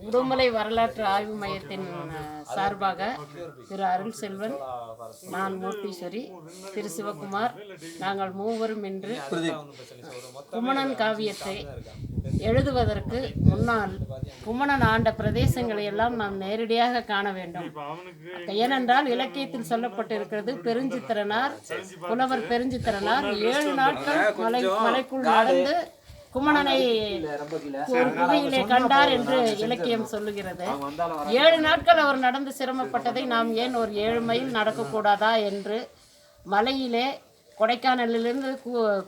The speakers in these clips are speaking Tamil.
உடுமலை வரலாற்று ஆய்வு மையத்தின் சார்பாக திரு அருள் செல்வன், நான் மூர்த்தீஸ்வரி, திரு சிவகுமார், நாங்கள் மூவரும் இன்று குமணன் காவியத்தை எழுதுவதற்கு முன்னால் குமணன் ஆண்ட பிரதேசங்களை எல்லாம் நாம் நேரடியாக காண வேண்டும். ஏனென்றால் இலக்கியத்தில் சொல்லப்பட்டிருக்கிறது, பெருஞ்சித்திரனார், புலவர் பெருஞ்சித்திரனார் 7 நாட்கள் மலைக்குள் நடந்து குமணனை ஒரு குகையிலே கண்டார் என்று இலக்கியம் சொல்லுகிறது. 7 நாட்கள் அவர் நடந்து சிரமப்பட்டதை நாம் ஏன் ஒரு 7 மைல் நடக்கக்கூடாதா என்று மலையிலே கொடைக்கானலிலிருந்து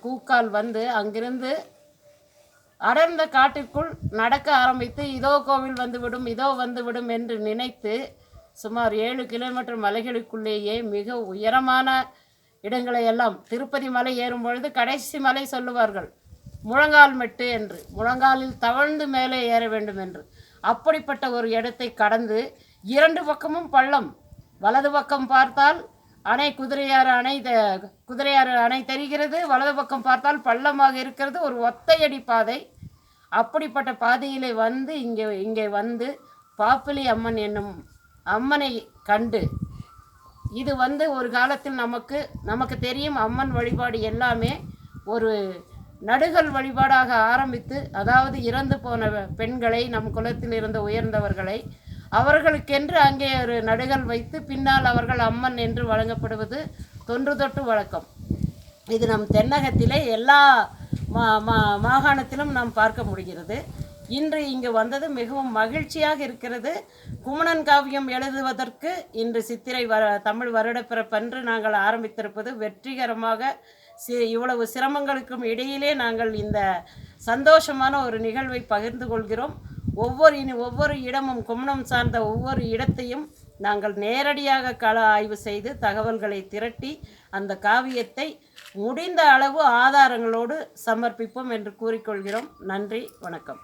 கூக்கால் வந்து அங்கிருந்து அடர்ந்த காட்டிற்குள் நடக்க ஆரம்பித்து இதோ கோவில் வந்துவிடும், இதோ வந்துவிடும் என்று நினைத்து சுமார் 7 கிலோமீட்டர் மலைகளுக்குள்ளேயே மிக உயரமான இடங்களை எல்லாம், திருப்பதி மலை ஏறும் பொழுது கடைசி மலை சொல்லுவார்கள் முழங்கால் மெட்டு என்று, முழங்காலில் தவழ்ந்து மேலே ஏற வேண்டும் என்று, அப்படிப்பட்ட ஒரு இடத்தை கடந்து 2 பக்கமும் பள்ளம். வலது பக்கம் பார்த்தால் குதிரையாறு அணை தெரிகிறது, வலது பக்கம் பார்த்தால் பள்ளமாக இருக்கிறது, ஒரு ஒத்தையடி பாதை. அப்படிப்பட்ட பாதையிலே வந்து இங்கே வந்து பாப்பிலி அம்மன் என்னும் அம்மனை கண்டு, இது ஒரு காலத்தில் நமக்கு தெரியும், அம்மன் வழிபாடு எல்லாமே ஒரு நடுகள் வழிபாடாக ஆரம்பித்து, அதாவது இறந்து போன பெண்களை, நம் குலத்தில் இருந்த உயர்ந்தவர்களை, அவர்களுக்கென்று அங்கே ஒரு நடுகள் வைத்து பின்னால் அவர்கள் அம்மன் என்று வழங்கப்படுவது தொன்று தொட்டு வழக்கம். இது நம் தென்னகத்திலே எல்லா மாகாணத்திலும் நாம் பார்க்க முடிகிறது. இன்று இங்கு வந்தது மிகவும் மகிழ்ச்சியாக இருக்கிறது. குமணன் காவியம் எழுதுவதற்கு இன்று சித்திரை தமிழ் வருடப்பிறப்பன்று நாங்கள் ஆரம்பித்திருப்பது வெற்றிகரமாக, இவ்வளவு சிரமங்களுக்கும் இடையிலே நாங்கள் இந்த சந்தோஷமான ஒரு நிகழ்வை பகிர்ந்து கொள்கிறோம். ஒவ்வொரு இடமும், குமணம் சார்ந்த ஒவ்வொரு இடத்தையும் நாங்கள் நேரடியாக கள ஆய்வு செய்து தகவல்களை திரட்டி அந்த காவியத்தை முடிந்த அளவு ஆதாரங்களோடு சமர்ப்பிப்போம் என்று கூறிக்கொள்கிறோம். நன்றி, வணக்கம்.